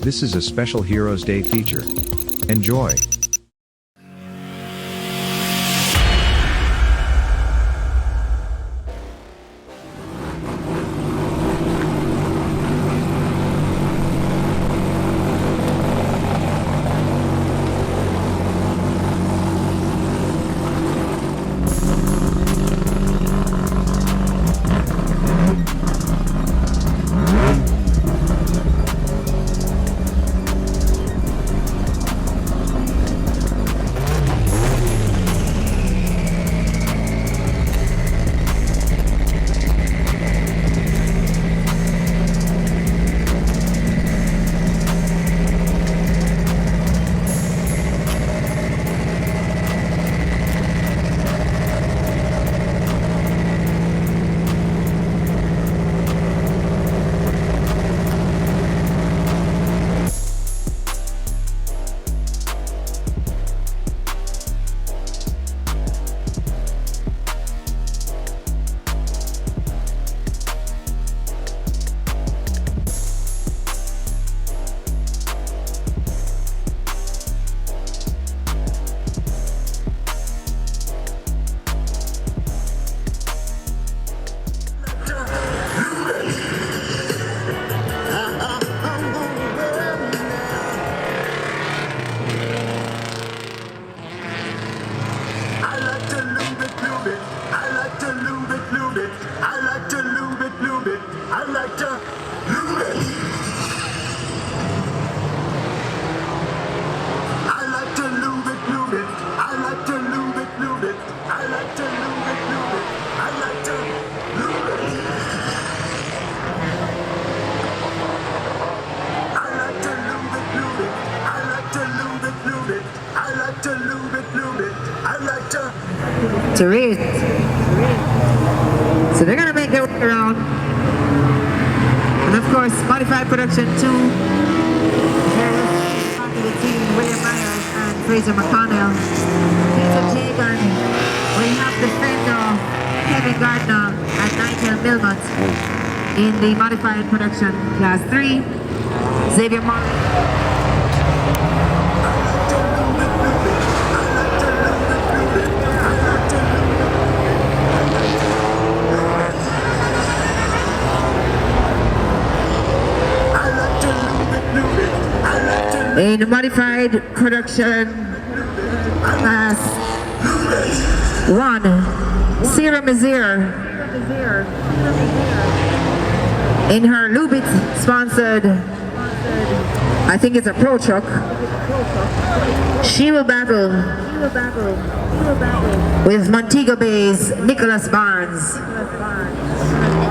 This is a special Heroes Day feature. Enjoy! To read. So they're gonna make their way around. And of course, modified production 2. Part of the team, William Myers and Fraser McConnell. Peter Jagan. We have the Fender, Kevin Gardner and Nigel Milmont in the modified production class 3. Xavier Marley. In modified production class 1, Sarah Mazier in her Lubitz sponsored, I think it's a Pro Truck. She will battle with Montego Bay's Nicholas Barnes.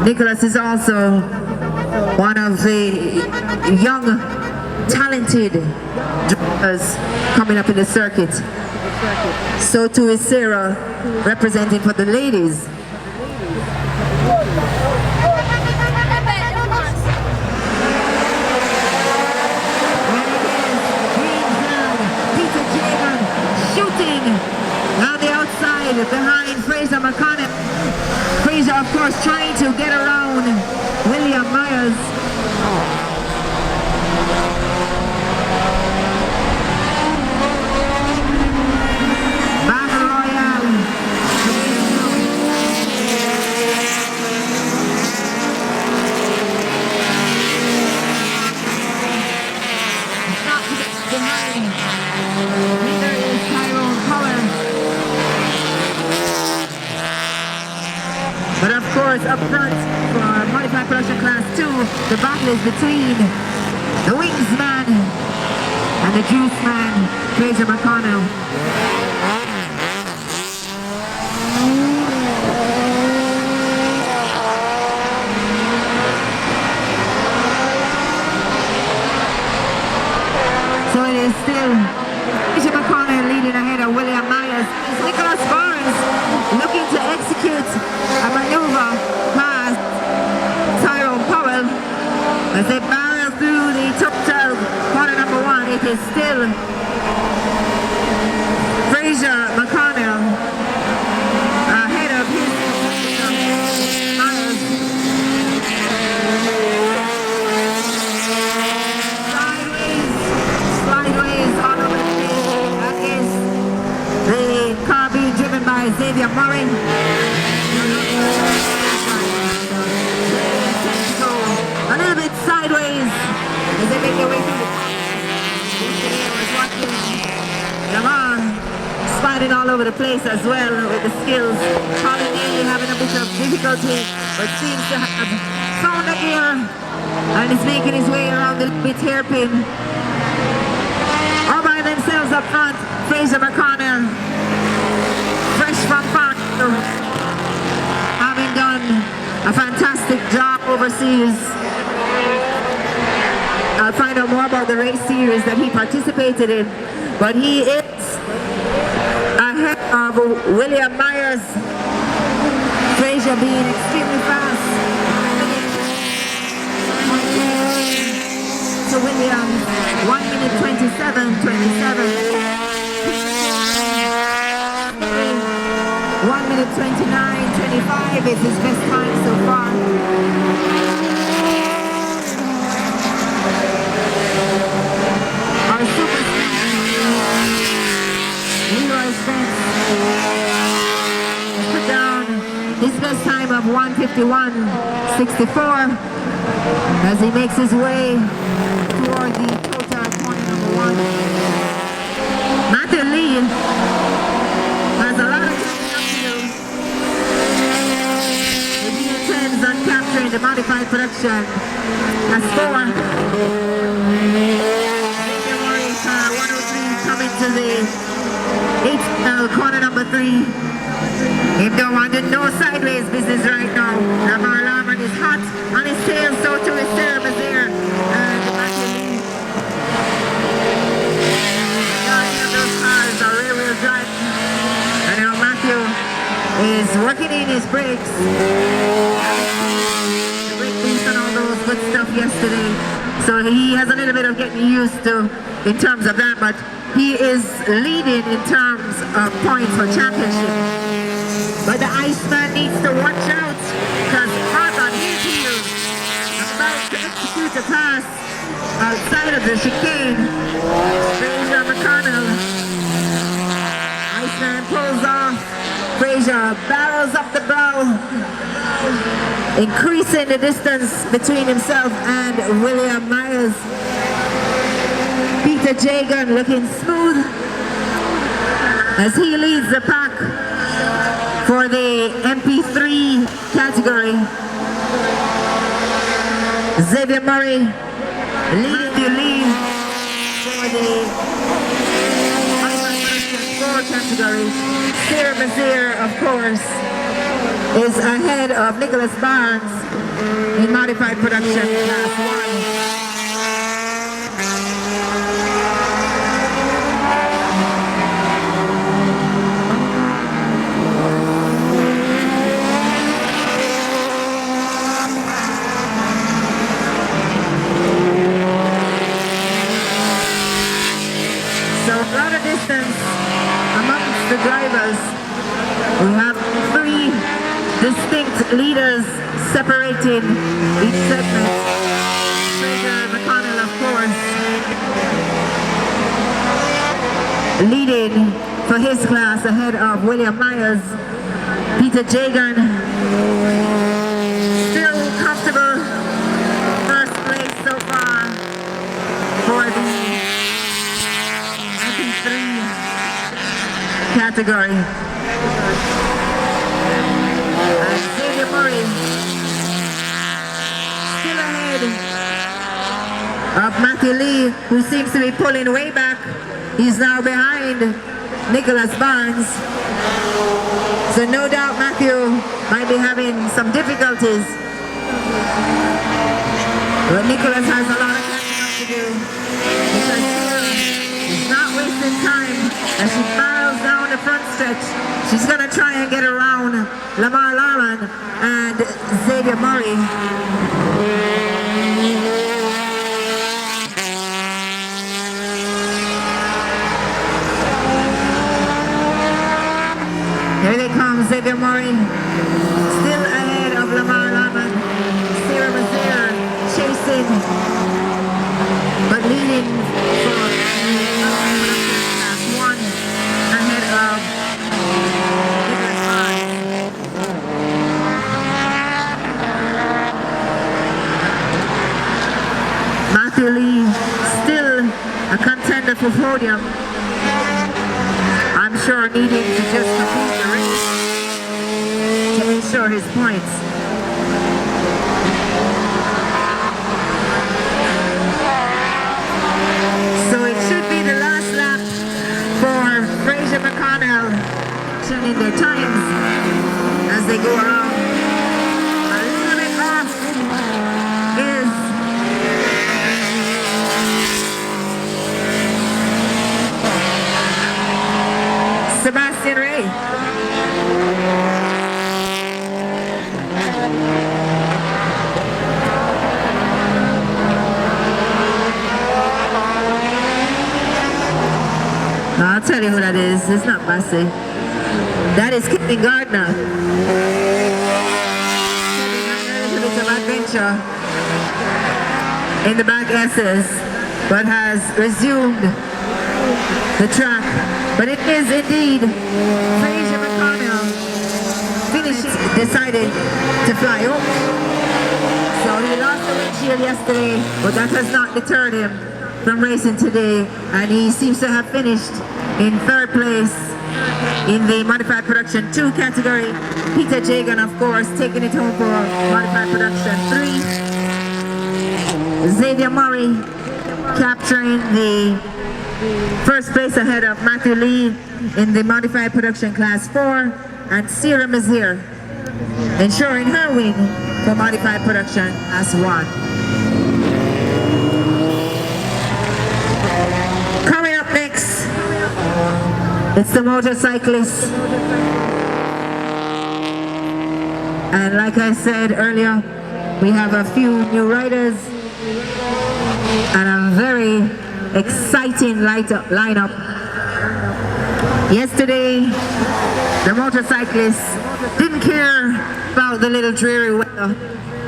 Nicholas is also one of the young talented drivers coming up in the circuit. So too is Sarah, representing for the ladies. Peter Jagan shooting on the outside behind Fraser McConnell. Fraser, of course, trying to get around William Myers. But of course, up front for modified production class 2, the battle is between the wings man and the juice man, Fraser McConnell. So it is still Fraser McConnell leading ahead of William Myers. It's Nicholas Barnes looking to execute a maneuver past Tyrone Powell as they barrel through the top 12, corner number 1. It is still Fraser McConnell ahead of his Myers. Sideways Murray. So a little bit sideways as they make their way through the yesterday I was watching Lamar spotted all over the place as well with the skills. Colin Daly having a bit of difficulty, but seems to have found the gear and is making his way around the bit hairpin. All by themselves up front, Fraser McConnell, fresh from Farm, having done a fantastic job overseas. I'll find out more about the race series that he participated in, but he is ahead of William Myers. Fraser being extremely fast. To Williams, 1 minute 27.27. 1 minute 29.25 is his best time so far. Our superstar, Hereos put down his best time of 1:51.64 as he makes his way toward the total corner number 1. Matthew Lee has a lot of catching up to do. He intends on capturing the modified production as 4. 103 coming to the 8th corner number 3. Him don't want to no sideways business right now. Lamar Lamar is hot on his tail, so too his service there. And Matthew Lee. Those cars are rear-wheel drive. And now Matthew is working in his brakes. The brake boost and all those good stuff yesterday. So he has a little bit of getting used to in terms of that, but he is leading in terms of points for championship. But the Iceman needs to watch out because hard on his heels, about to execute a pass outside of the chicane. Fraser McConnell. Iceman pulls off. Fraser barrels up the brow, increasing the distance between himself and William Myers. Peter Jagan looking smooth as he leads the pack for the MP3 category. Xavier Murray leading the lead for the 4 category. Sarah Mazier, of course, is ahead of Nicholas Barnes in modified production class 1. Amongst the drivers, we have 3 distinct leaders separating each segment. Fraser McConnell, of course, leading for his class ahead of William Myers. Peter Jagan, still comfortable first place so far for the category. And Xavier Murray still ahead of Matthew Lee, who seems to be pulling way back. He's now behind Nicholas Barnes. So no doubt Matthew might be having some difficulties. But Nicholas has a lot of catching up to do because he's not wasting time as she barrels down the front stretch. She's going to try and get around Lamar Lauren and Xavier Murray. Here they come, Xavier Murray, still ahead of Lamar Lauren. Sarah Mazier chasing, but leading for class 1 ahead of Nicholas Barnes. Matthew Lee still a contender for podium. I'm sure needing to just complete the race to ensure his points. So it should be the last lap for Fraser McConnell in their times as they go around. A little bit off is Sebastian Ray. I'll tell you who that is. It's not Massey. That is Kevin Gardner. A little bit of adventure in the back S's, but has resumed the track. But it is indeed Fraser McConnell decided to fly up. So he lost the windshield yesterday, but that has not deterred him from racing today, and he seems to have finished in third place in the Modified Production 2 category. Peter Jagan, of course, taking it home for Modified Production 3. Xavier Murray capturing the first place ahead of Matthew Lee in the Modified Production Class 4, and Sierra Mazier ensuring her win for Modified Production Class 1. Coming up next, it's the motorcyclists. And like I said earlier, we have a few new riders and a very exciting lineup. Yesterday, the motorcyclists didn't care about the little dreary weather.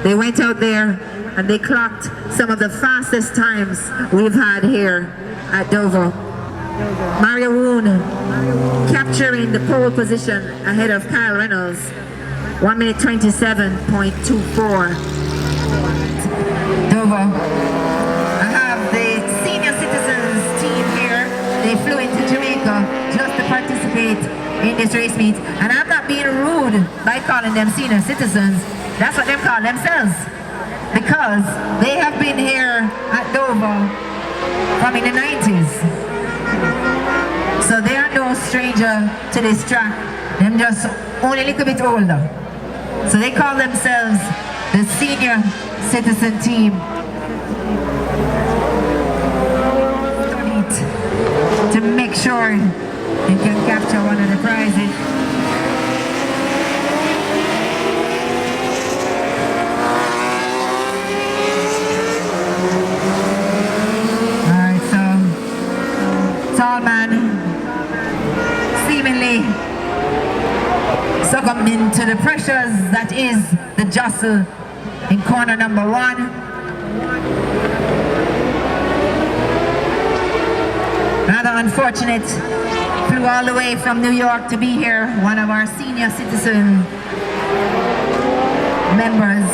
They went out there and they clocked some of the fastest times we've had here at Dover. Mario Woon capturing the pole position ahead of Kyle Reynolds, 1 minute 27.24. Dover. I have the senior citizens team here. They flew into Jamaica just to participate in this race meet. And I'm not being rude by calling them senior citizens. That's what they call themselves. Because they have been here at Dover from in the 90s. So they are no stranger to this track. They're just only a little bit older. So they call themselves the senior citizen team. To make sure they can capture one of the prizes. Alright, so tall man seemingly succumbing to the pressures that is the jostle in corner number 1. Rather unfortunate, flew all the way from New York to be here, one of our senior citizen members.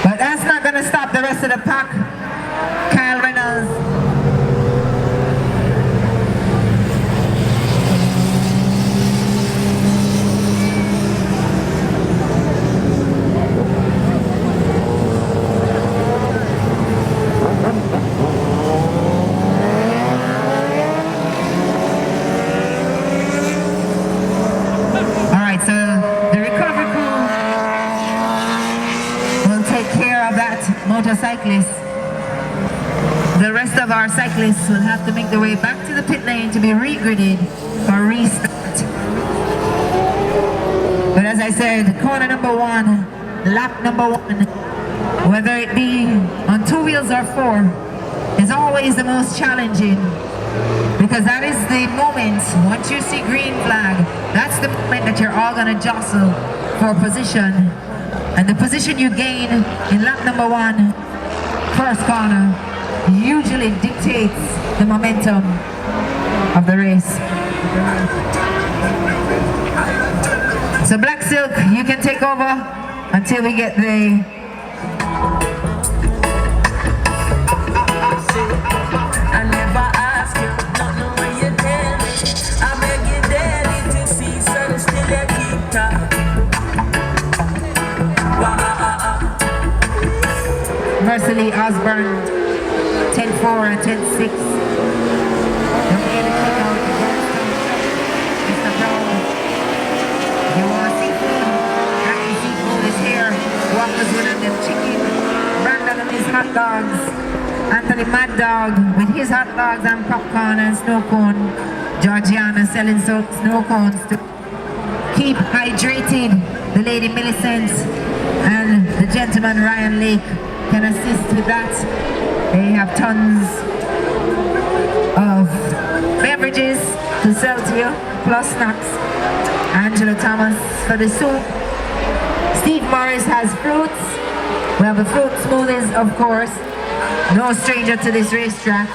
But that's not going to stop the rest of the pack. Kyle Reynolds. Motorcyclists. The rest of our cyclists will have to make their way back to the pit lane to be regridded or restart. But as I said, corner number 1, lap number 1, whether it be on 2 wheels or 4, is always the most challenging, because that is the moment, once you see green flag, that's the moment that you're all going to jostle for position. And the position you gain in lap number 1, first corner, usually dictates the momentum of the race. So Black Silk, you can take over until we get the I never ask you, nothing when you tell me. I beg you daily to see, so still you keep talking. Mercy Lee Osborne, 10-4 and 10-6. Don't get it kick out the Mr. Brown. If you want seafood, Happy Seafood is here. Walkers with them chicken. Brandon and his hot dogs. Anthony Mad Dog with his hot dogs and popcorn and snow cone. Georgiana selling snow cones to keep hydrated. The lady Millicent and the gentleman Ryan Lake can assist with that. They have tons of beverages to sell to you, plus snacks. Angela Thomas for the soup. Steve Morris has fruits. We have the fruit smoothies, of course. No stranger to this racetrack.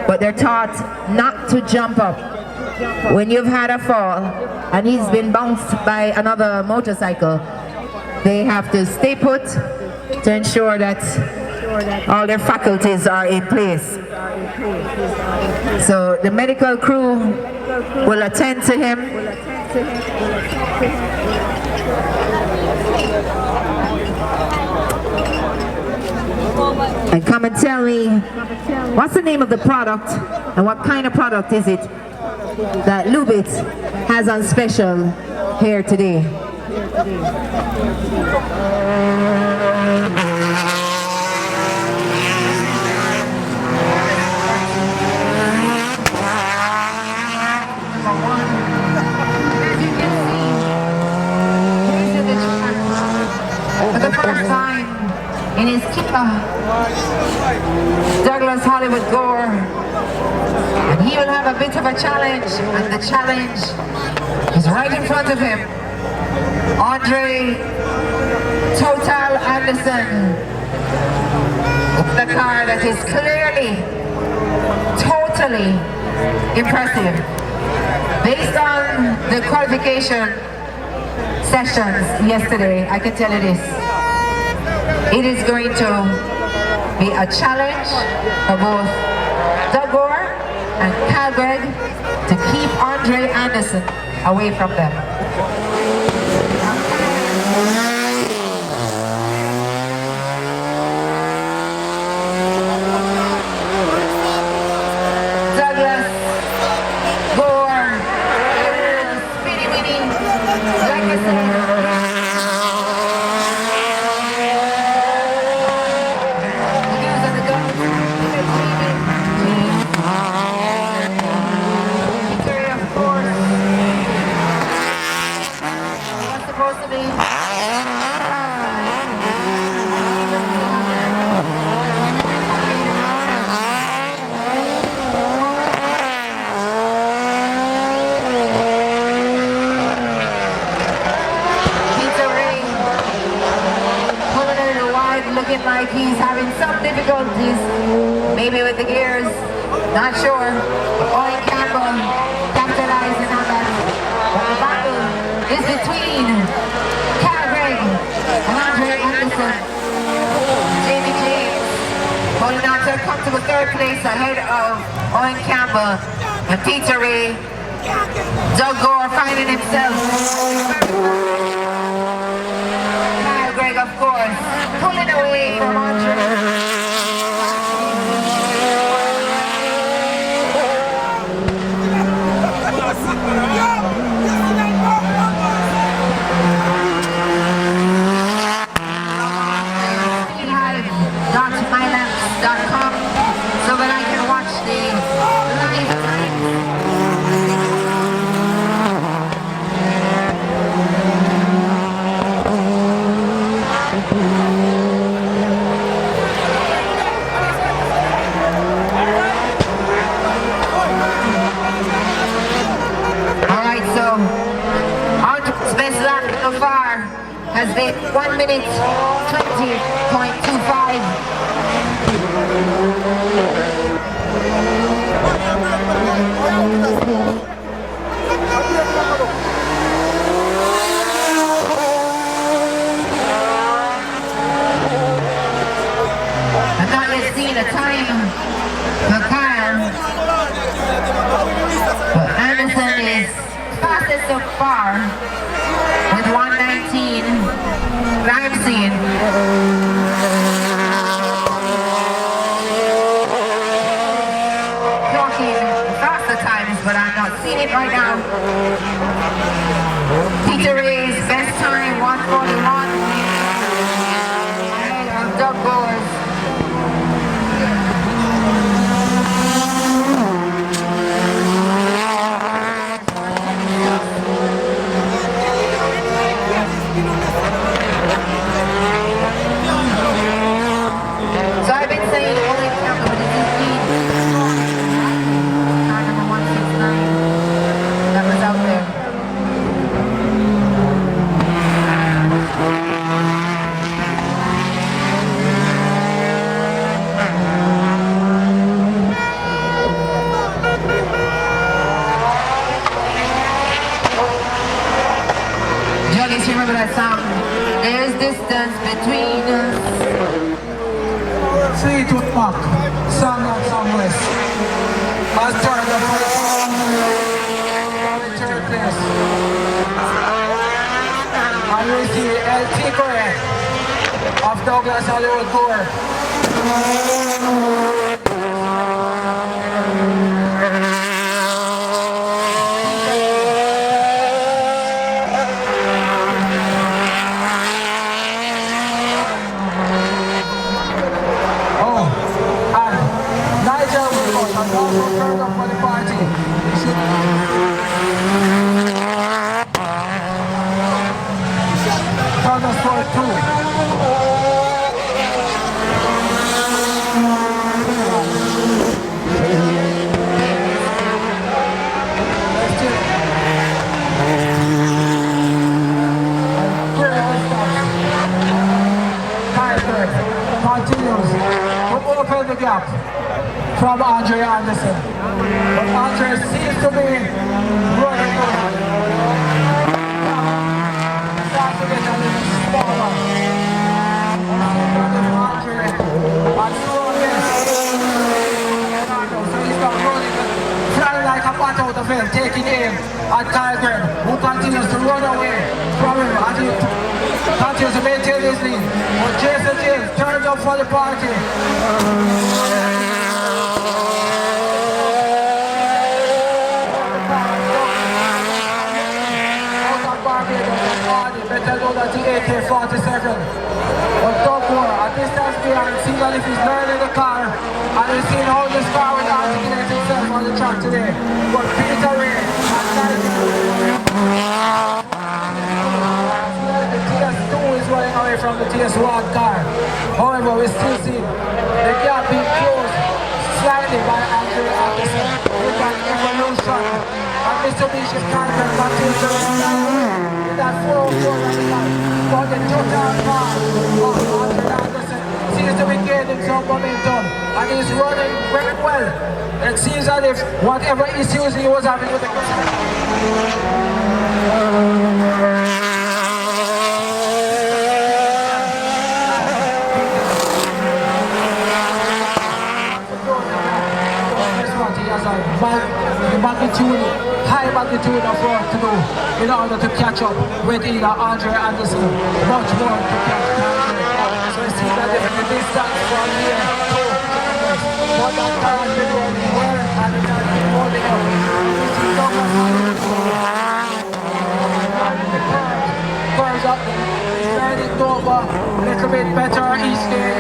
But they're taught not to jump up. When you've had a fall and he's been bounced by another motorcycle, they have to stay put to ensure that all their faculties are in place. So the medical crew will attend to him. And come and tell me, what's the name of the product and what kind of product is it that Lubit has on special here today? For the first time in his keeper, Douglas Hollywood Gore, and he will have a bit of a challenge, and the challenge is right in front of him. Andre Total Anderson, the car that is clearly, totally impressive. Based on the qualification sessions yesterday, I can tell you this. It is going to be a challenge for both Doug Gore and Cal Gregg to keep Andre Anderson away from them. Douglas Gore, Speedy Winnie, like I said. Looking like he's having some difficulties, maybe with the gears, not sure. Owen Campbell capitalizing on that. But the battle is between Cal Gregg and Andre Anderson. Jamie James holding on to a comfortable third place ahead of Owen Campbell and Peter Ray. Doug Gore finding himself. Cal Gregg, of course, pulling away from Andre. facebook.com so that I can watch the live Alright, so Alton's best lap so far has been 1 minute 20.25. I've not yet seen a time for Kyle, but Anderson is fastest so far with 119. I'm seeing. Clocking faster times, but I'm not seeing it right now. Peter Ray's best time 141. Ahead of Doug Bowers. So I've been saying only count with the lead. Car number 169 that was out there. Juggies, remember that song? There's distance between us. Fleetwood Mac, Song of Songless. I'll turn the third place. And we see LT Corey of Douglas Hollywood Tour. Turn up for the party. Turn us for two. Continues to open the gap from Andre Anderson. But Andre seems to be running over. Starts to get a little smaller. Andre and slowly. So he's not running, flying like a bat out of hell, taking aim at Kyle Graham, who continues to run away from him as he continues to maintain his lead. But Jason James turns up for the party. Better know that the AK-47 but Doug Moore at this time behind, see that if he's learning the car and he's seen how this car will articulate himself on the track today. But Peter Ray and the TS2 is running away from the TS1 car. However, we still see the gap being closed slightly by Andre Anderson with an evolution. And Mitsubishi's character continues to that 404 for the total car of Andre Anderson seems to be gaining some momentum and he's running very well. It seems as if whatever issues he was having with the high magnitude of work to do in order to catch up with either Andre Anderson. Much more to catch Andre. So we see that the distance from here to what that car has been running well and it has been holding up. We see Douglas curves up, turning over a little bit better each day.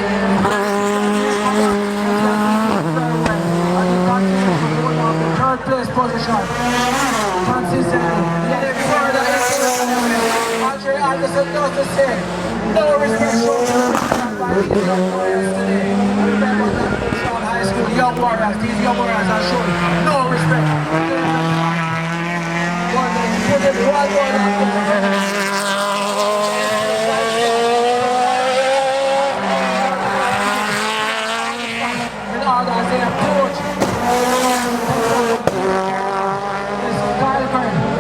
just to say, no respect shown to the young warriors today. Remember that from high school, young warriors, these young warriors are showing no respect. Put it one more in order as they approach.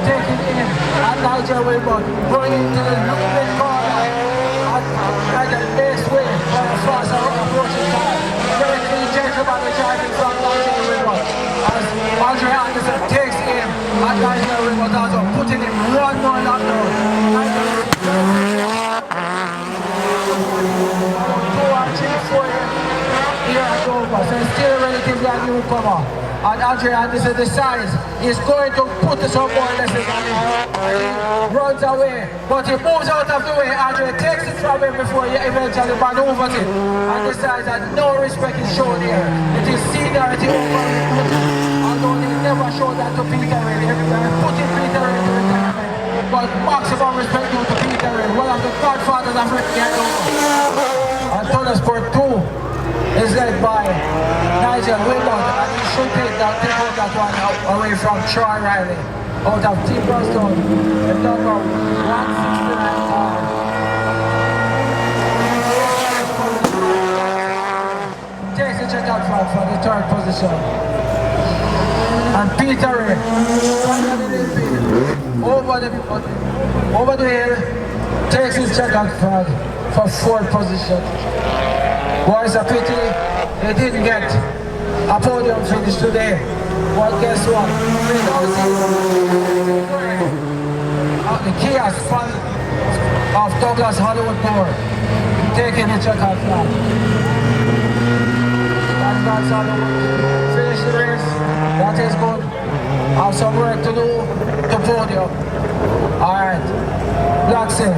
Taking in and Nigel Wilbur going into the movement corner at the base way for the first approaching time. Very clean gentleman driving from Nigel Wilbur as Andre Anderson takes in and Nigel Wilbur also putting in one more lap down. Here at Dover, so it's still relatively a newcomer. And Andre Anderson decides he's going to put some more lessons on him. Runs away, but he moves out of the way. Andre takes it from him before he eventually maneuvers it and decides that no respect is shown here. It is seniority over him. Although they never showed that to Peter Ray. They're putting Peter Ray to retirement. But maximum respect due to Peter Ray, one of the godfathers of Ricky and Total Sport 2 is led by Nigel Wilbur, and he should take out that one away from Troy Riley out of Team Boston, the number 169. Takes the check out front for the third position. And Peter Ray, over the hill, takes his check out front for fourth position. Boys, a pity they didn't get a podium finish today. But guess what? The chaos fun of Douglas Hollywood Tour taking the checkout flag. Douglas Hollywood finish the race. That is good. Have some work to do to podium. Alright. Black Silk.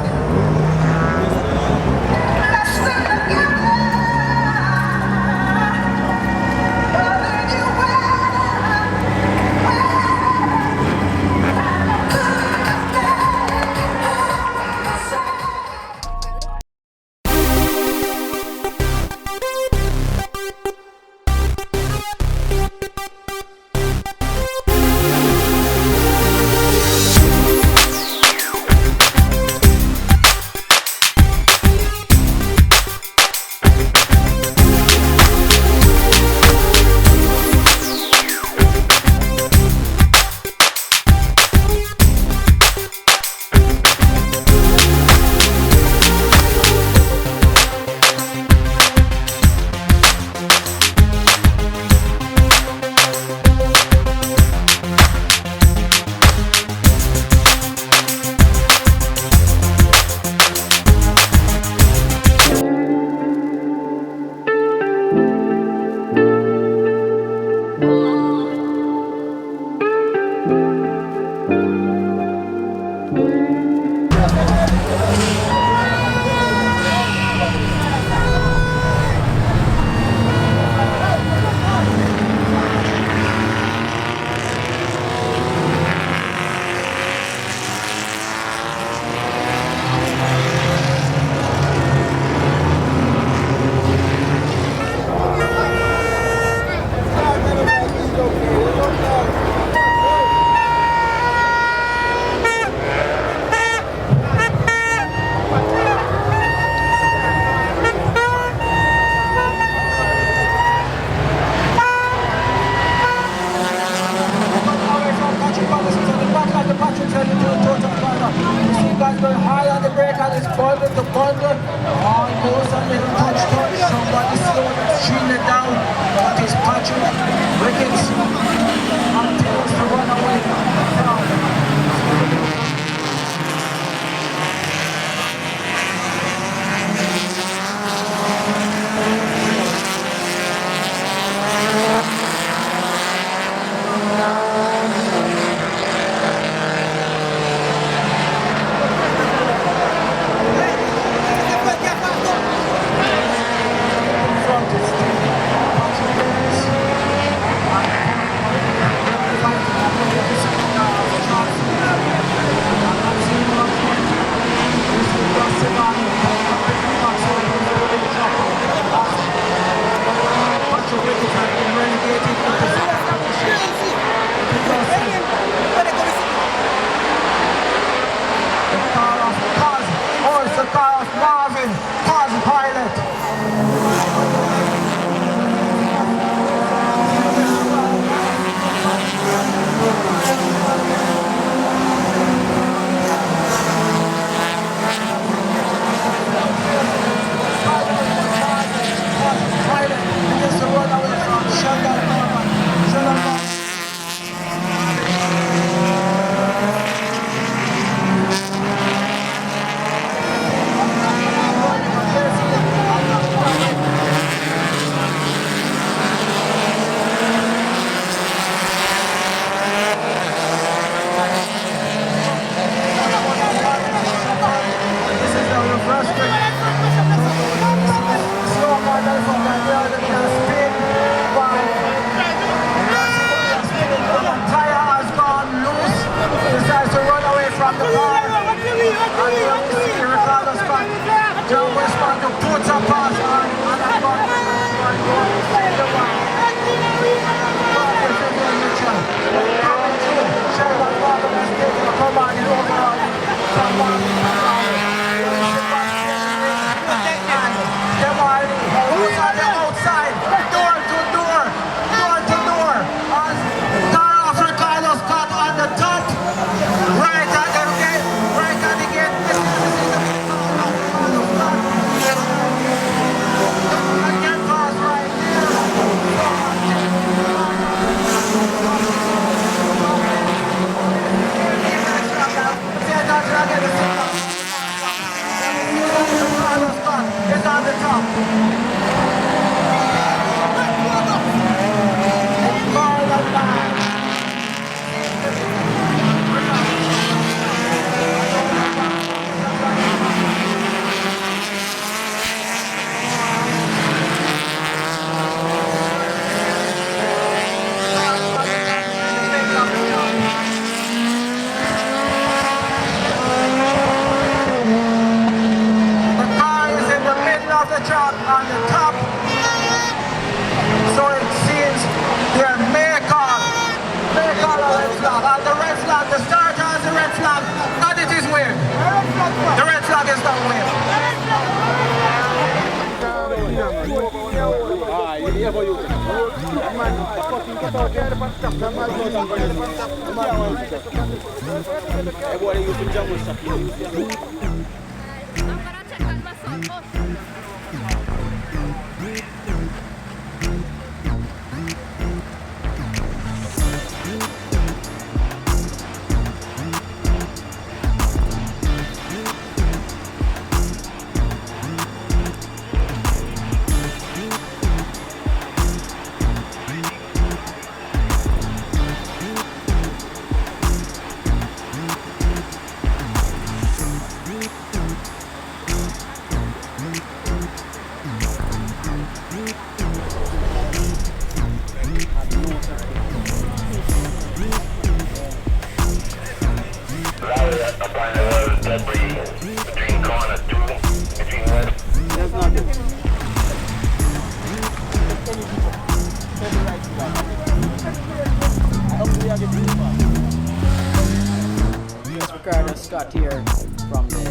Scott here from the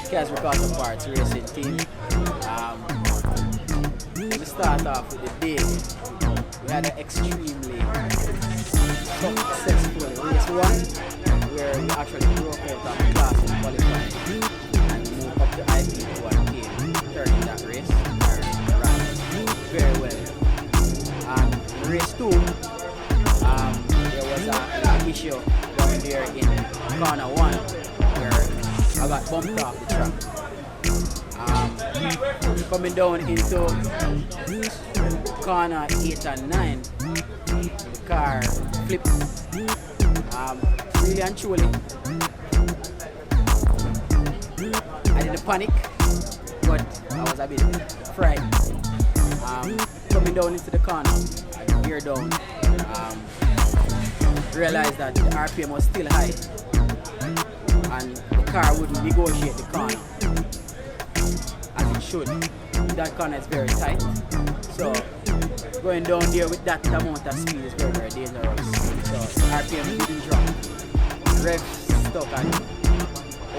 Casricato Parts racing team. Let me start off with the day. We had an extremely successful race one where we actually broke out of the class in qualifying and moved up to IP1 team, turning that race and ran very well. And race two, there was an issue down there in corner one where I got bumped off the track. Coming down into corner 8 and 9, the car flipped. Really and truly, I didn't panic, but I was a bit frightened. Coming down into the corner, I geared down. Realized that the RPM was still high and the car wouldn't negotiate the corner as it should. That corner is very tight, so going down there with that amount of speed is very, very dangerous. So the RPM didn't drop. Rev stuck at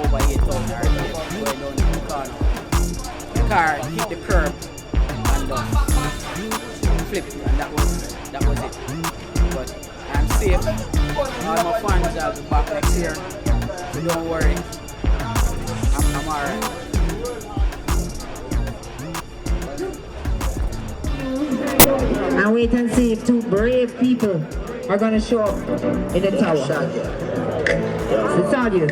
over 8,000 RPM going down the corner. The car hit the curb and flipped, and that was it. But I'm safe. All my fans will be back next year, so don't worry. I'm alright. And wait and see if two brave people are gonna show up in the tower. It's all you.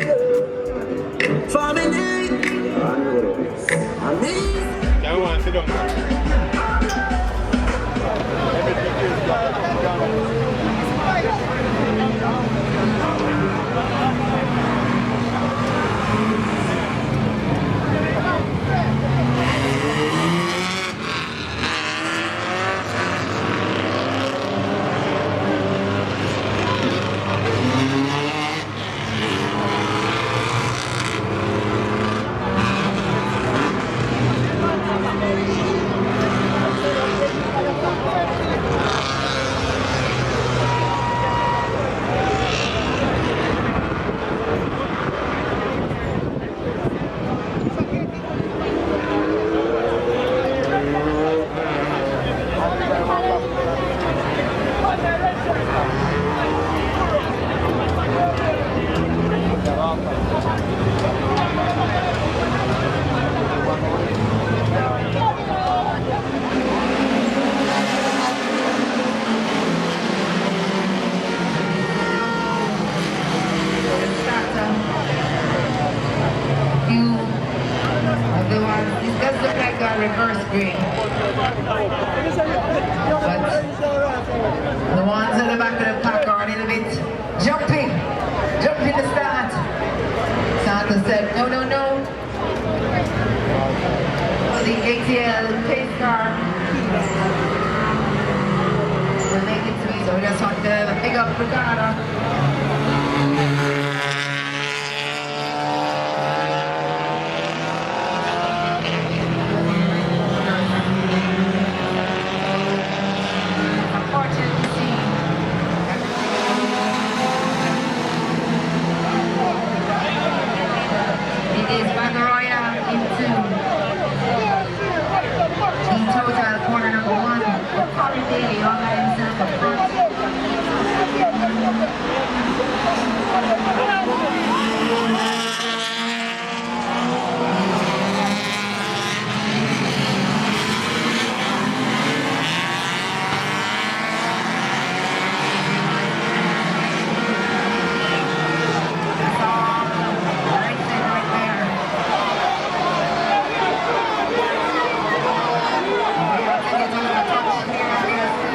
Reverse green. But the ones at the back of the pack are a little bit jumping the start. Santa said, no. The ATL pace car will make it to me, so we just want to pick up Ricardo. Corner number 1. birthday, you organize himself up front. That's all. Right there, right there. Yeah, take it to the top here.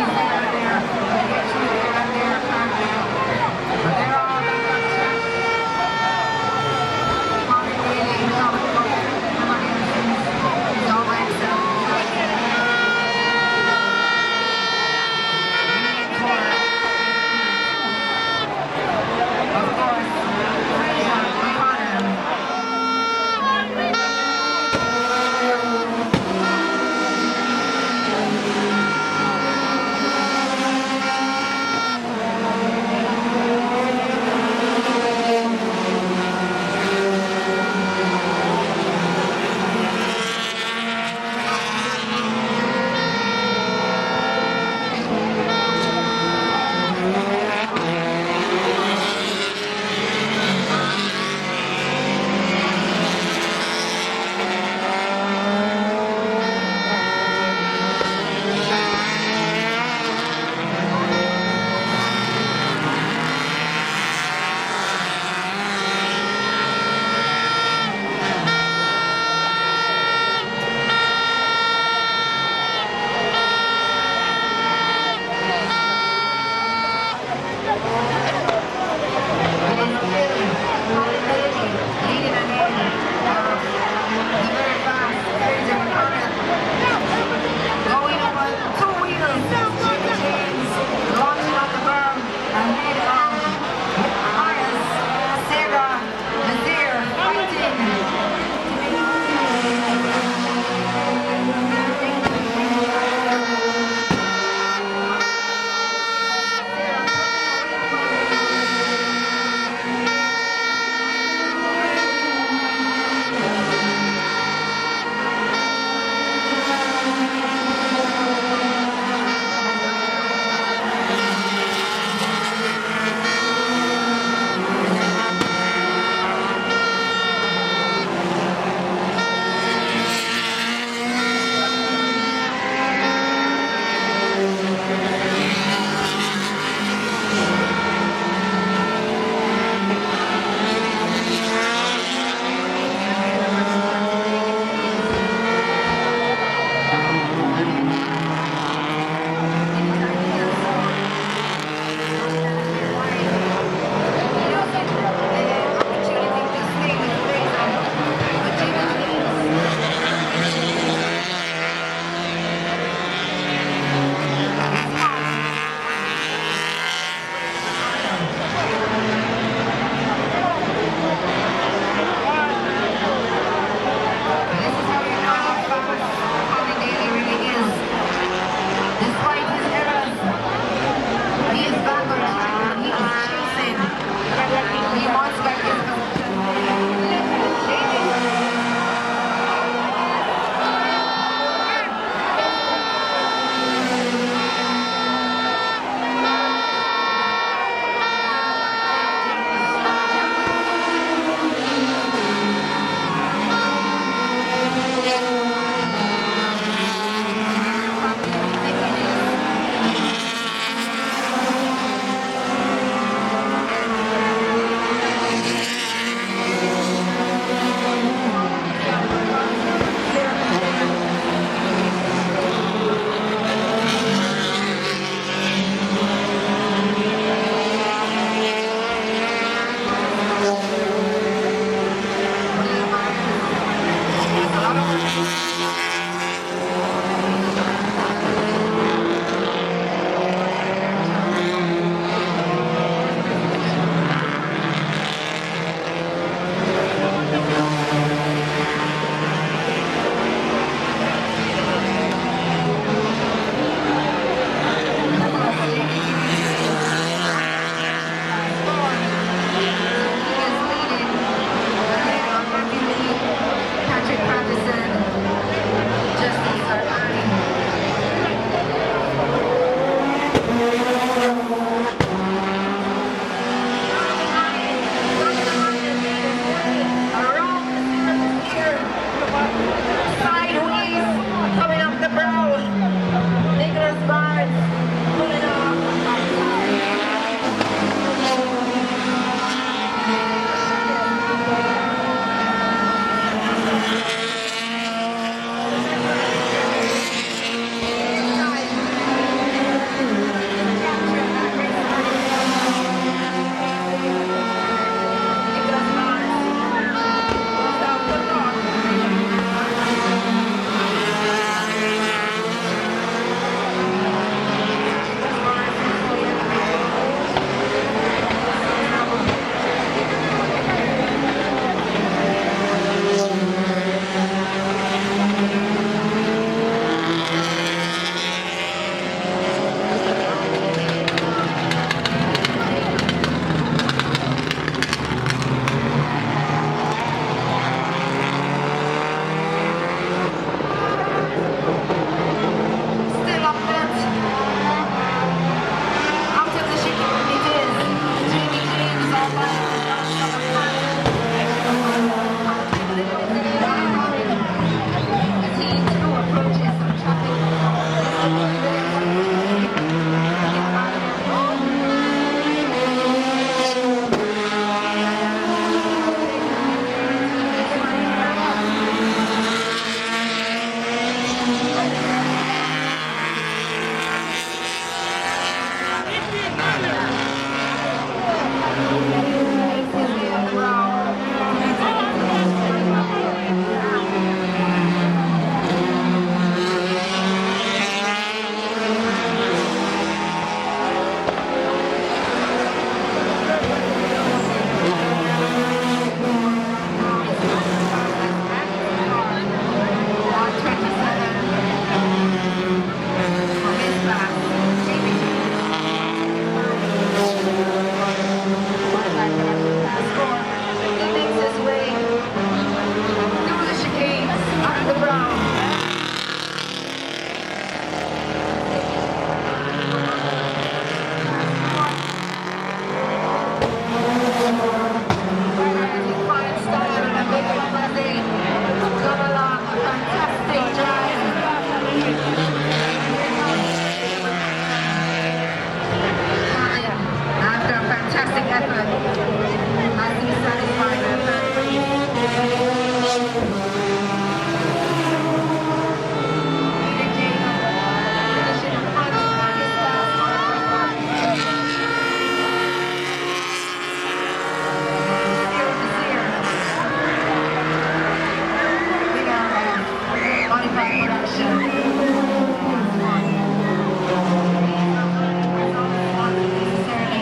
Has he satisfied their third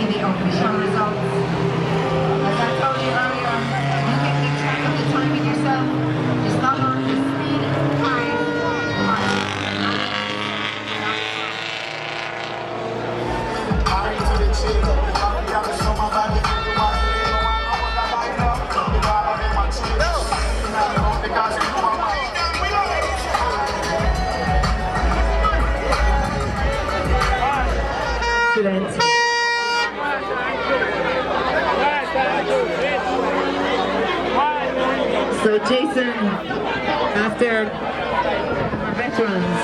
the official results. As I told you earlier, you can keep track of the timing yourself. Just log on to speed time. Students. So Jason, after veterans.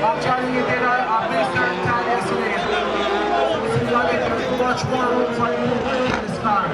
Actually, you did a baseline time yesterday. So you got to much more room for you in this car.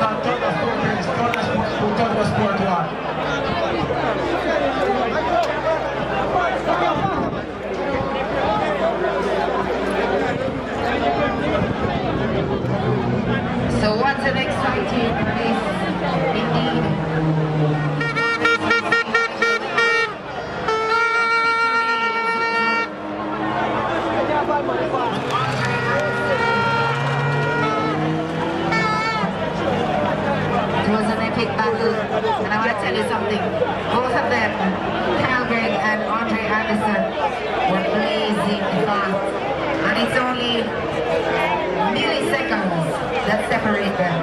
called Thunder Sport Race. Thunder Sport 1. So what an exciting race indeed. It was an epic battle, and I want to tell you something. Both of them, Kyle Gregg and Andre Anderson, were blazing fast, and it's only milliseconds that separate them.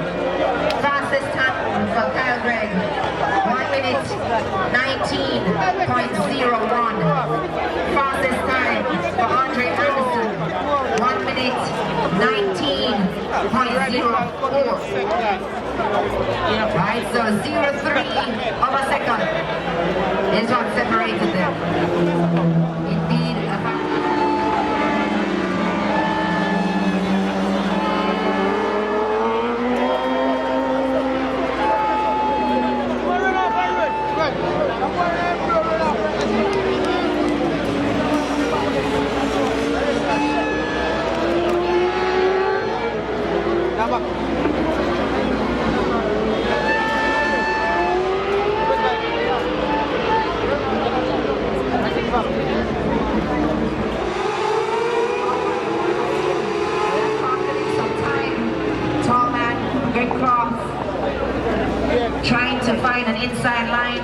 Fastest time for Kyle Gregg, 1 minute 19.01. Fastest time for Andre Anderson, 1 minute 19.04. Right, so 0.3 of a second is what separated them. Indeed, trying to find an inside line.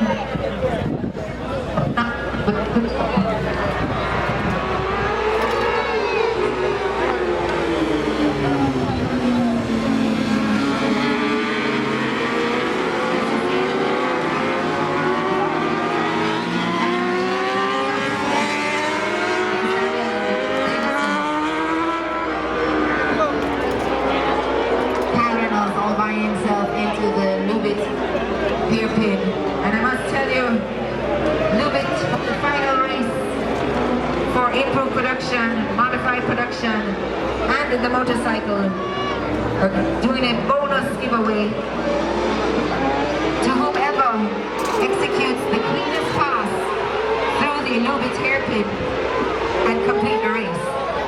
All by himself into the Lubit hairpin, and I must tell you, Lubit, the final race for improved production, modified production, and the motorcycle are doing a bonus giveaway to whoever executes the cleanest pass through the Lubit hairpin and complete the race.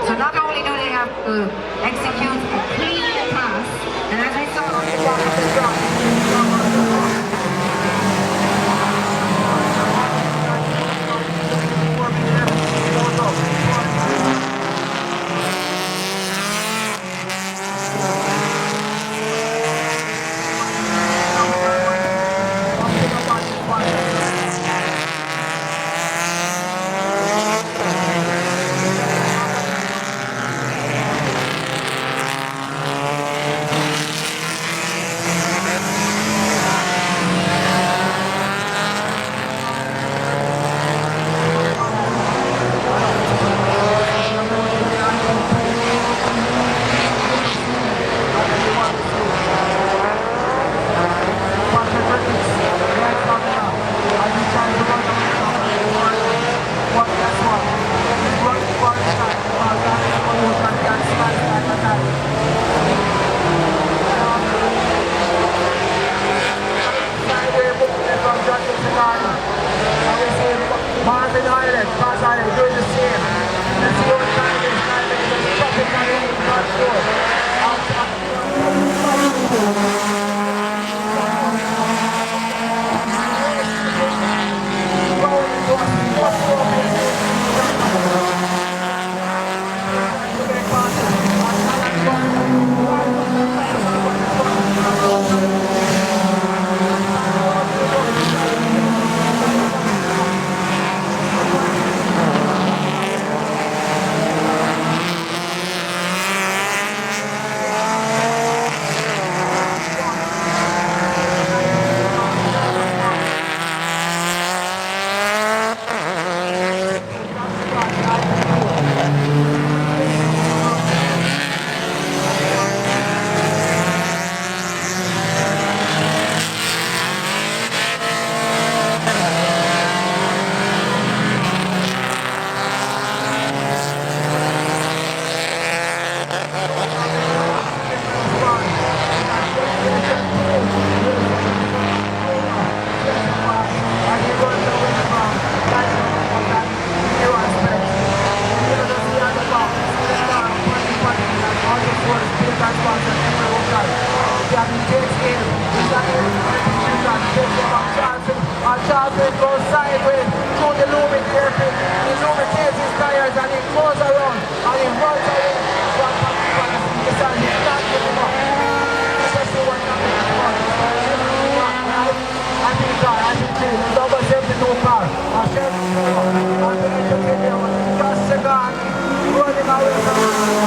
So not only do they have to execute a clean pass, and as we saw on the top of the drop, after it goes sideways through the lubricator, he lubricates his tires and he goes around and he runs away from the sun. He's not giving up. Especially when I'm in the front. I think it's double 72 car. I'm sure I'm going to get there. Just a gun running away from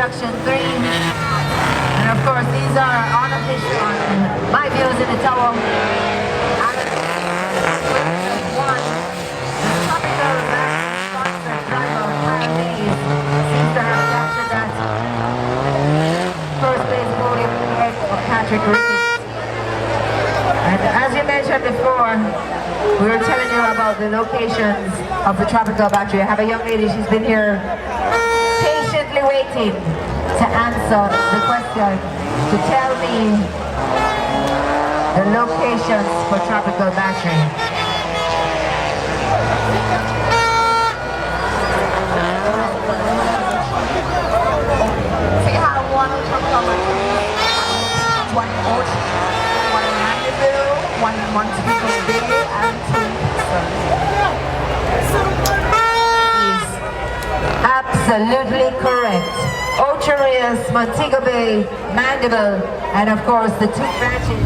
introduction 3. And of course, these are unofficial, my views in the tower. One, the tropical sponsored driver Kyle Mays seems to have captured that first place podium ahead of Patrick Ricketts. And as you mentioned before, we were telling you about the locations of the Tropical Battery. I have a young lady, she's been here patiently waiting to answer the question, to tell me the locations for Tropical Battery. We have one Tropical Battery, one in Ocean, one in Mandeville, one in Montego Bay, and two in Absolutely correct. Ocho Rios, Montego Bay, Mandeville, and of course the 2 branches.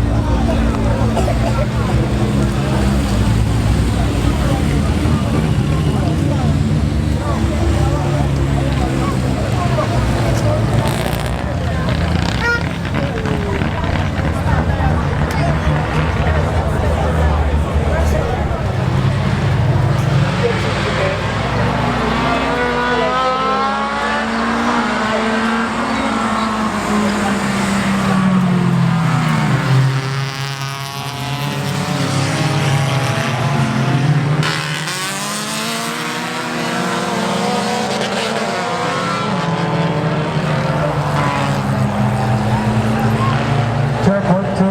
Check 1, 2.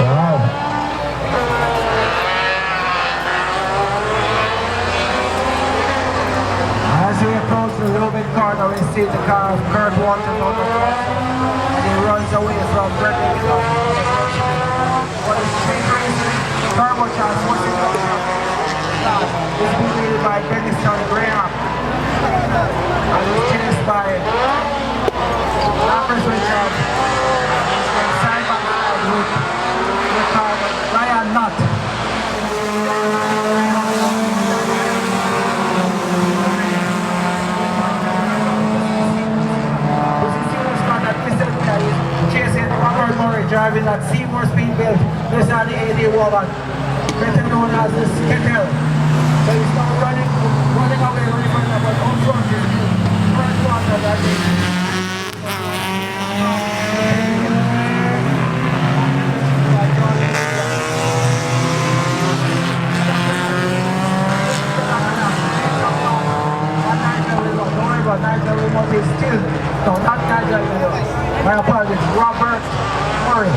Wow. As we approach the little bit corner, we see the car of Kurt Walton on the front, and he runs away from Brendan. What is turbocharged forcing the car. This is leaded by Benison Graham, and he's chased by Lappers Richard. He's going side by side with Ryan Nutt. Chasing Robert Murray, driving that Seymour Speedbuilt. This is the AD woman, better known as the Skittle. So he's now running away from them, but up front is first one that Nigel Remote is still, no, not Nigel Remote. My apologies, Robert Murray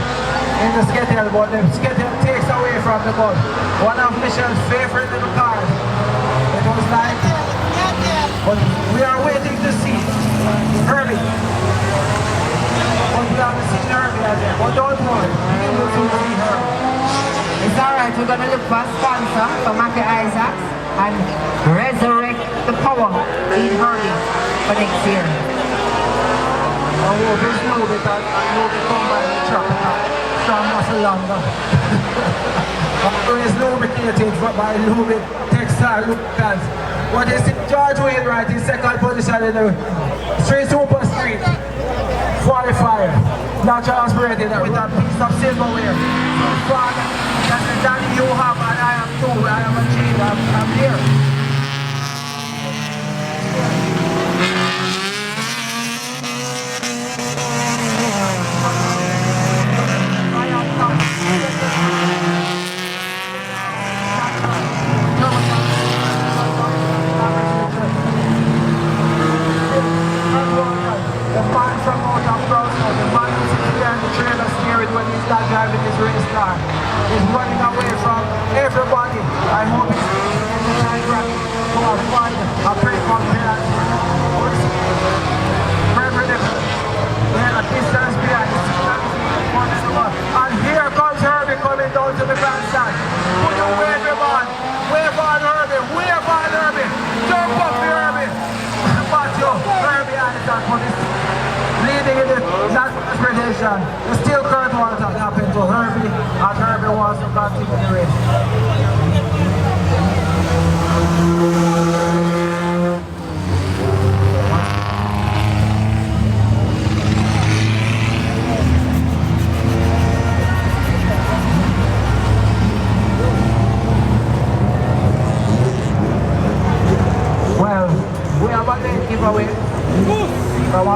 in the Skittle, but the Skittle takes away from the ball. One of Michelle's favorite little cars. It was like, but we are waiting to see Herbie. But we haven't seen Herbie as yet, but don't worry, we will soon see Herbie. It's alright, we're going to look for a sponsor for Mackie Isaacs and resurrect the power in Herbie for next year. I hope it's new because I know they come by the Tropical. Strong muscle longer. It's lubricated by Lubid textile lubricants. What is it? George Wainwright in second position in the Street Super Street 45. Natural aspirated with a piece of silverware. So far, that's the Danny you have, and I am too. I am a chief. I'm here. The man from out of Brownsville, the man who's sitting there in the trailer steering when he's not driving his race car, is running away from everybody. I hope he's in the time rack to avoid a break-up penalty. They're a distance behind. And here comes Herbie coming down to the grandstand. Put your wave on. Wave on Herbie. Wave on Herbie. Jump up Herbie. Matthew, Herbie Anderson for this leading in the last presentation. It's still Kurt wants to happen to Herbie, and Herbie wants to continue the race.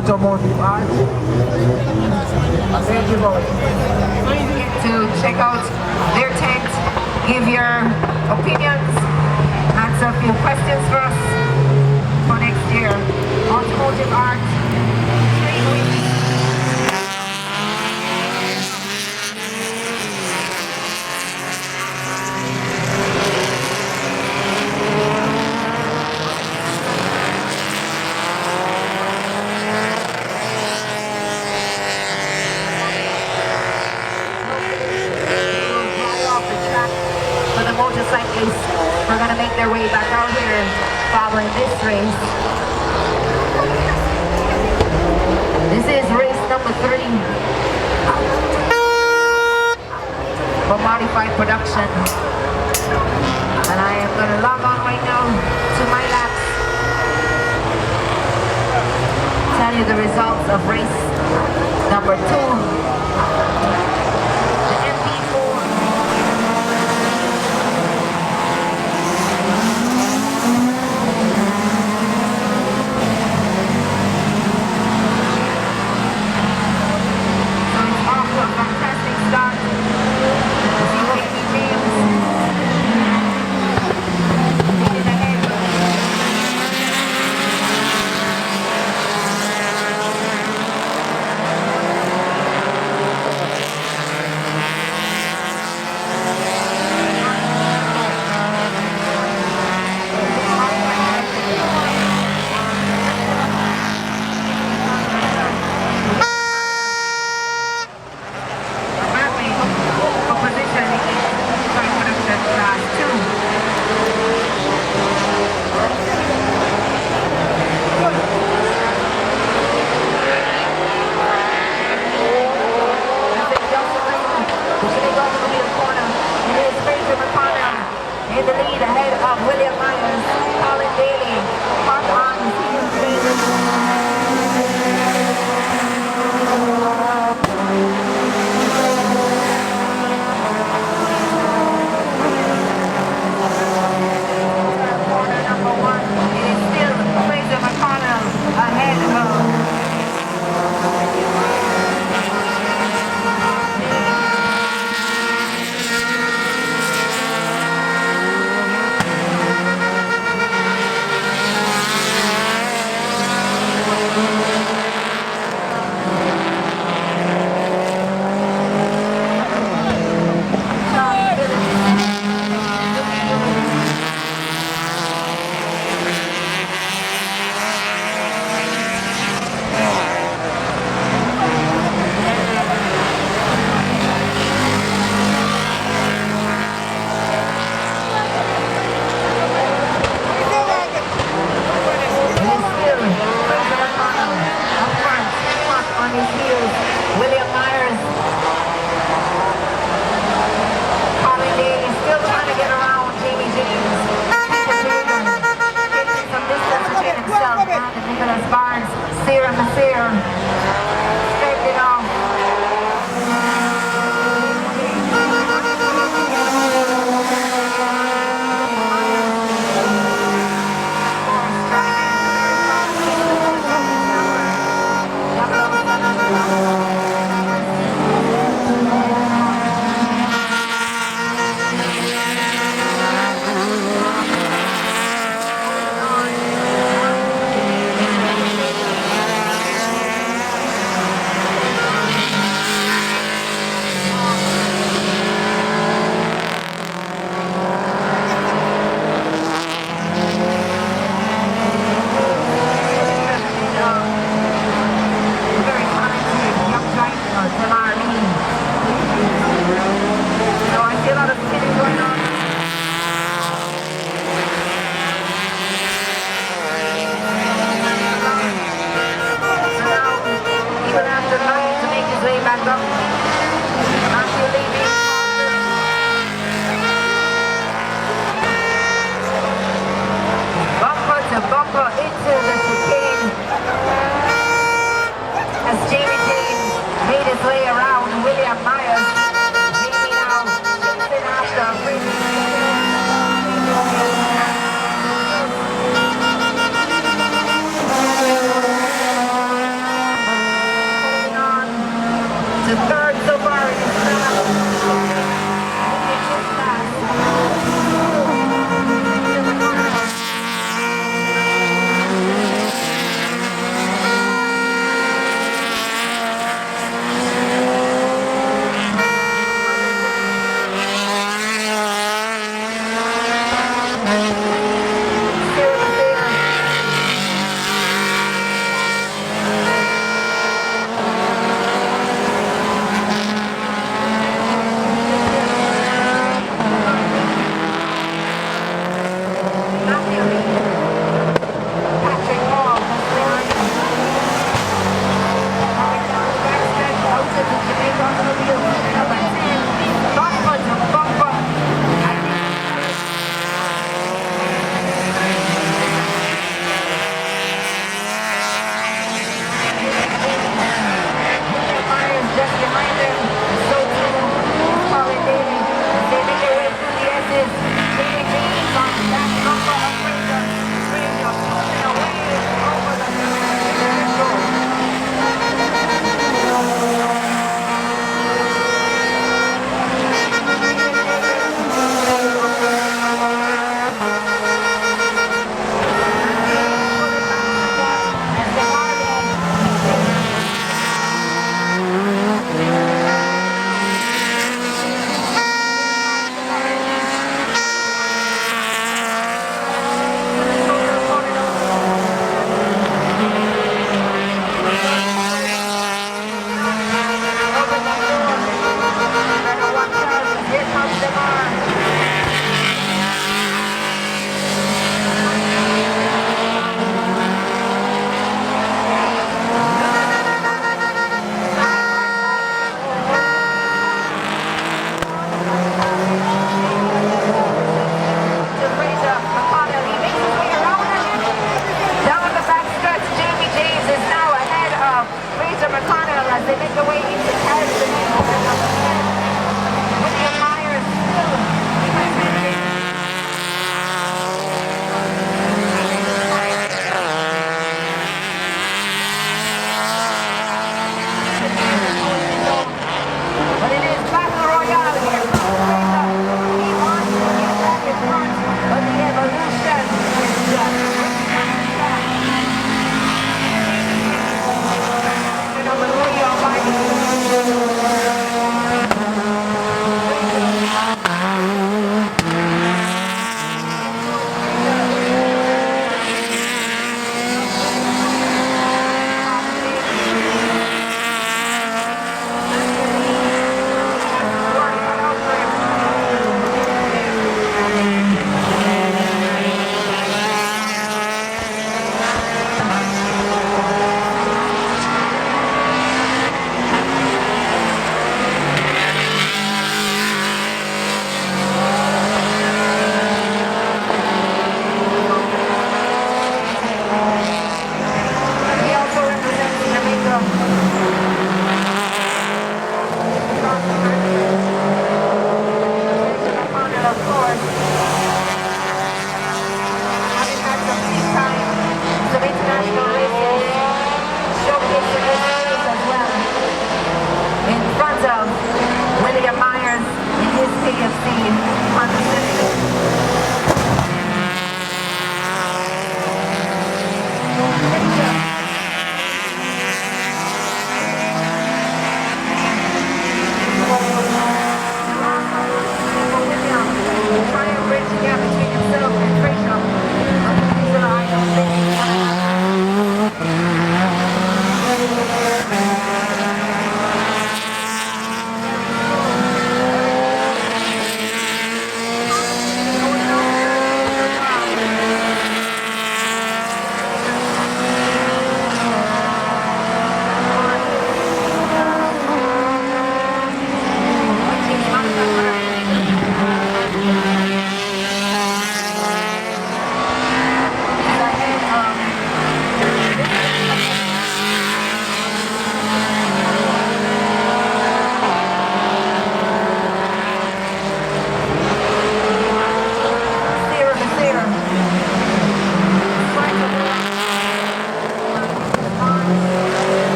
Automotive Art. Thank you both. To check out their tent, give your opinions, answer a few questions for us for next year. Automotive Art, 3 weeks. For the motorcyclists, we're going to make their way back out here following this race. This is race number 3 for Modified Production. And I am going to log on right now to my laps. Tell you the results of race number 2. In the lead ahead of William Myers, Colin Daly, hot corner number 1, it is still Fraser McConnell ahead of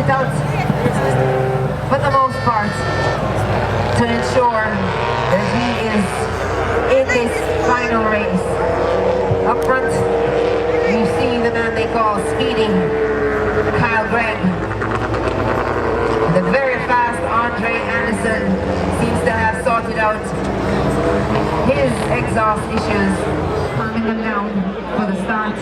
it out for the most part to ensure that he is in this final race. Up front, you see the man they call Speedy, Kyle Gregg. The very fast Andre Anderson seems to have sorted out his exhaust issues, calming them down for the start.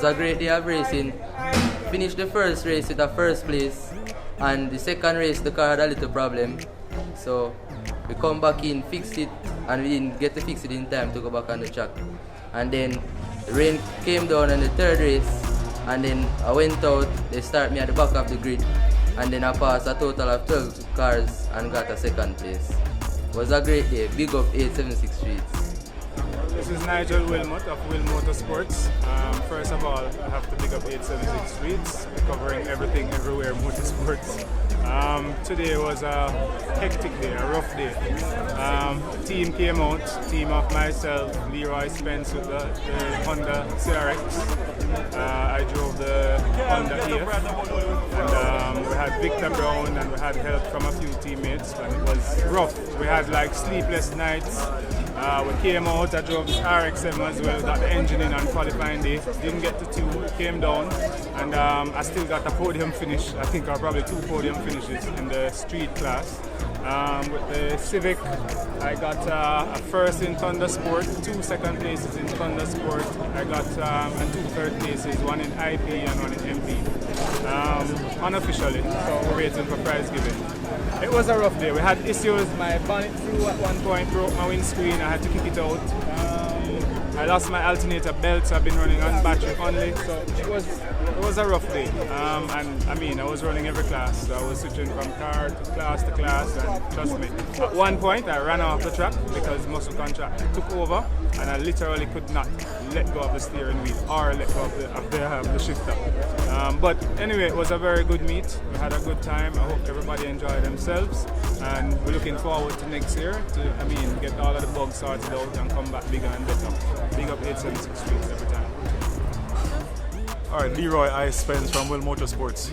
was a great day of racing. Finished the first race with a first place, and the second race the car had a little problem. So we come back in, fixed it, and we didn't get to fix it in time to go back on the track. And then the rain came down on the third race, and then I went out, they started me at the back of the grid, and then I passed a total of 12 cars and got a second place. It was a great day. Big up 876 Streets. This is Nigel Wilmot of Will Motorsports. First of all, I have to big up 876 Streets, covering everything, everywhere motorsports. Today was a hectic day, a rough day. Team came out, team of myself, Leroy Spence with the Honda CRX. I drove the Honda EF, and we had Victor Brown and we had help from a few teammates, and it was rough. We had like sleepless nights. We came out, I drove this RX-7 as well, got the engine in on qualifying day. Didn't get to 2, came down, and I still got a podium finish. I think probably 2 podium finishes in the street class. With the Civic, I got a first in Thunder Sport, 2 second places in Thunder Sport. I got and 2 third places, 1 in IP and 1 in MP. Unofficially, so we're waiting for prize giving. It was a rough day. We had issues. My bonnet flew at one point, broke my windscreen. I had to kick it out. I lost my alternator belt. I've been running on battery only, so it was a rough day. And I mean, I was running every class. So I was switching from car to class, and trust me, at one point I ran off the track because muscle contract took over, and I literally could not let go of the steering wheel or let go of the shifter. But anyway, it was a very good meet. We had a good time. I hope everybody enjoyed themselves, and we're looking forward to next year to, get all of the bugs sorted out and come back bigger and better. Big up 876 Streets every time. Alright, Leroy I. Spence from Will Motorsports.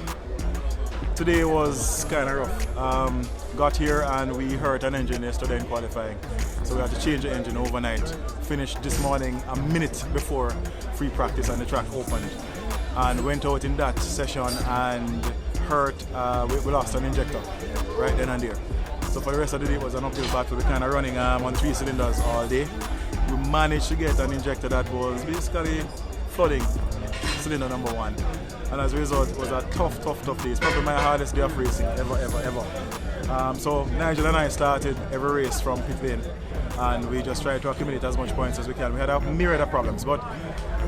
Today was kind of rough. Got here and we hurt an engine yesterday in qualifying. So we had to change the engine overnight. Finished this morning a minute before free practice and the track opened. And went out in that session and hurt, we lost an injector right then and there. So for the rest of the day it was an uphill battle. We're kind of running on 3 cylinders all day. We managed to get an injector that was basically flooding cylinder number 1. And as a result, it was a tough day. It's probably my hardest day of racing ever. So Nigel and I started every race from pit lane, and we just tried to accumulate as much points as we can. We had a myriad of problems, but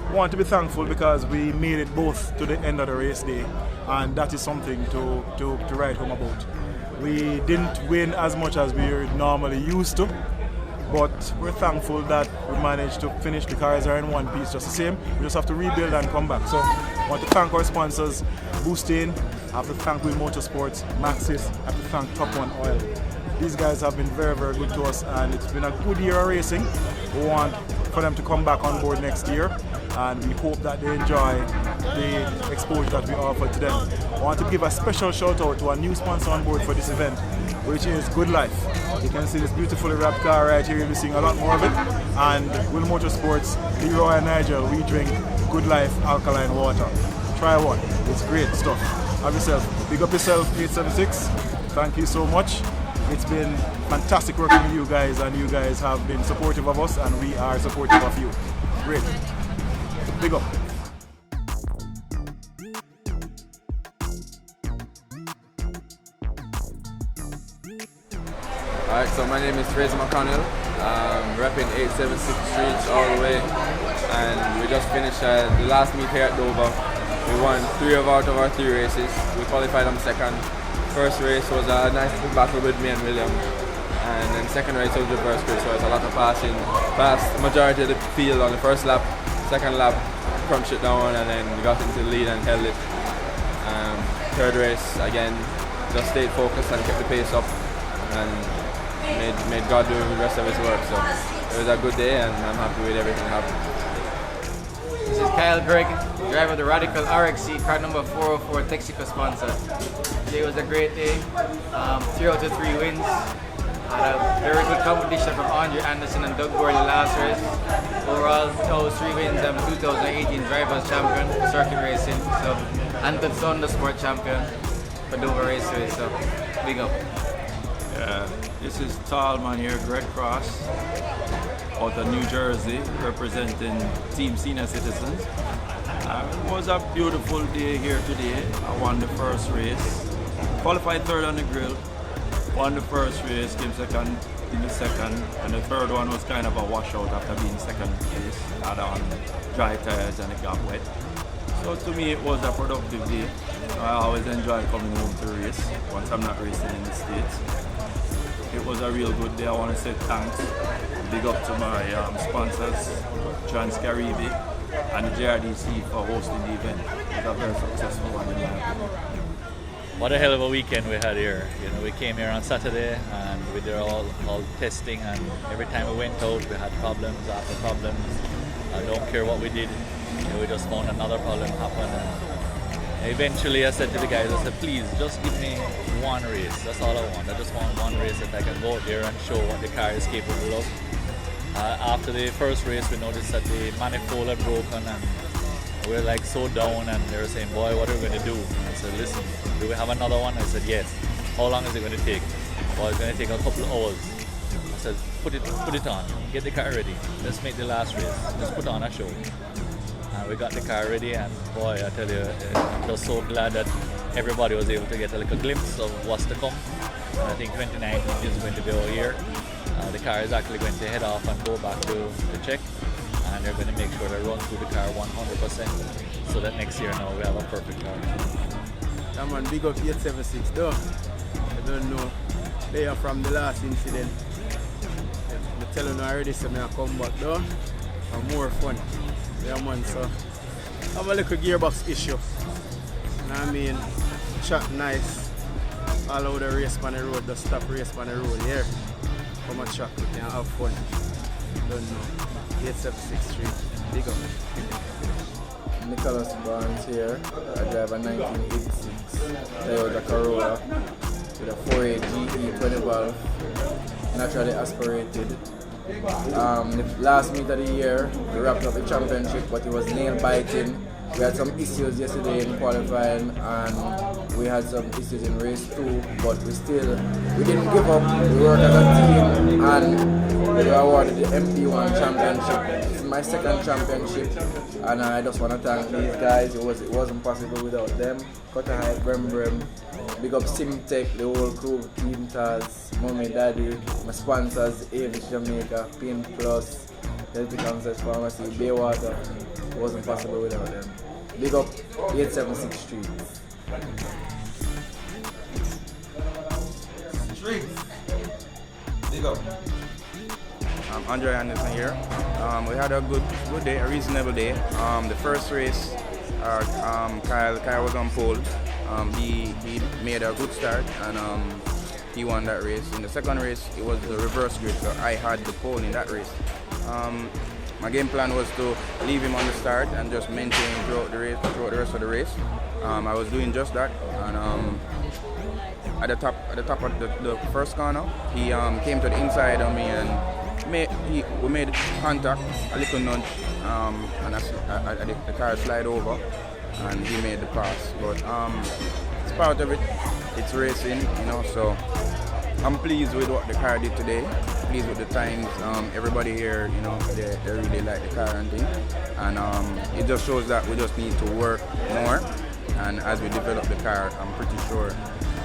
we want to be thankful because we made it both to the end of the race day, and that is something to write home about. We didn't win as much as we normally used to, but we're thankful that we managed to finish. The cars are in one piece just the same. We just have to rebuild and come back. So I want to thank our sponsors, Boostain. I have to thank Will Motorsports, Maxis. I have to thank Top One Oil. These guys have been very, very good to us, and it's been a good year of racing. We want for them to come back on board next year, and we hope that they enjoy the exposure that we offer to them. I want to give a special shout out to a new sponsor on board for this event, which is Good Life. You can see this beautifully wrapped car right here. You'll be seeing a lot more of it. And Will Motorsports, Leroy and Nigel, we drink Good Life alkaline water. Try one. It's great stuff. Have yourself. Big up yourself, 876. Thank you so much. It's been fantastic working with you guys, and you guys have been supportive of us, and we are supportive of you. Great. Big up. Alright, so my name is Fraser McConnell, repping 876 Streets all the way, and we just finished the last meet here at Dover. We won 3 out of our 3 races. We qualified on second. First race was a nice battle with me and William, and then second race was reverse race, so it's a lot of passing. Passed the majority of the field on the first lap. Second lap, crunched it down, and then we got into the lead and held it. Third race, again, just stayed focused and kept the pace up, and made God do the rest of his work. So it was a good day, and I'm happy with everything that happened. This is Kyle Gregg, driver of the Radical RXC, car number 404, Texaco sponsor. Today was a great day. 3 out of 3 wins. Had a very good competition from Andre Anderson and Doug Gorley last race. Overall, those 3 wins. I'm 2018 Drivers Champion, Circuit Racing. So, and the Thunder Sport Champion for Dover Raceway. So, big up. Yeah, this is Tallman here, Greg Cross, out of New Jersey, representing Team Senior Citizens. It was a beautiful day here today. I won the first race, qualified third on the grill, won the first race, came second in the second, and the third one was kind of a washout after being second place. Had on dry tires and it got wet. So to me it was a productive day. I always enjoy coming home to race once I'm not racing in the States. It was a real good day. I want to say thanks, big up to my sponsors, Trans-Caribbean and the JRDC for hosting the event. It was a very successful one in my opinion. What a hell of a weekend we had here. You know, we came here on Saturday and we did all testing, and every time we went out we had problems after problems. I don't care what we did, you know, we just found another problem happen. And eventually I said to the guys, I said, please just give me one race. That's all I want. I just want one race that I can go out there and show what the car is capable of. After the first race we noticed that the manifold had broken and we were like so down, and they were saying, boy, what are we going to do? I said, listen, do we have another one? I said, yes. How long is it going to take? Well, it's going to take a couple of hours. I said, put it on, get the car ready. Let's make the last race. Just put on a show. And we got the car ready, and boy, I tell you, I'm just so glad that everybody was able to get a little glimpse of what's to come. And I think 2019 is going to be our year. The car is actually going to head off and go back to Czech, and they're going to make sure they run through the car 100% so that next year now we have a perfect car. Yeah, man, big up 876 though. I don't know. They are from the last incident. I'm telling you already, so I come back though. And more fun. Yeah, man, so I have a little gearbox issue. You know what I mean? Chat nice. All over the race on the road, just stop race on the road here. Come and track, we can have fun. Don't know. 876 Street. Big up. Nicholas Barnes here. I drive a 1986 Toyota Corolla with a 4.8 GE 20 valve, naturally aspirated. The last meet of the year, we wrapped up the championship, but it was nail biting. We had some issues yesterday in qualifying, and we had some issues in race 2, but we didn't give up. We worked as a team, and we were awarded the MP1 championship. This is my second championship, and I just want to thank these guys. It wasn't possible without them. Cutter High, Brem, big up Simtech, the whole crew, Team Taz, Mommy, Daddy, my sponsors, Avis Jamaica, Pin Plus, Healthy Concepts Pharmacy, Baywater. It wasn't possible without them. Big up 876 Street. Big up. I'm Andre Anderson here. We had a good day, a reasonable day. The first race, Kyle was on pole. He made a good start, and he won that race. In the second race, it was the reverse grid, so I had the pole in that race. My game plan was to leave him on the start and just maintain throughout the rest of the race. I was doing just that, and at the top of the first corner, he came to the inside of me, and we made contact, a little nudge, and the car slide over, and he made the pass. But it's part of it. It's racing, you know. So I'm pleased with what the car did today. Pleased with the times. Everybody here, you know, they really like the car and thing. And it just shows that we just need to work more. And as we develop the car, I'm pretty sure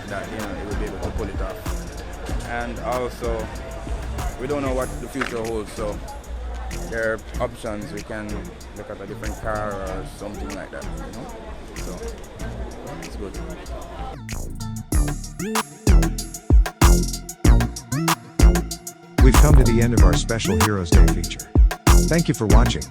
that, you know, it will be able to pull it off. And also, we don't know what the future holds, so there are options. We can look at a different car or something like that, you know. So it's good. We've come to the end of our special Heroes Day feature. Thank you for watching.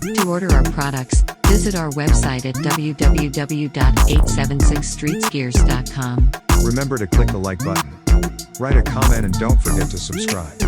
To order our products, visit our website at www.876streetsgears.com. Remember to click the like button, write a comment, and don't forget to subscribe.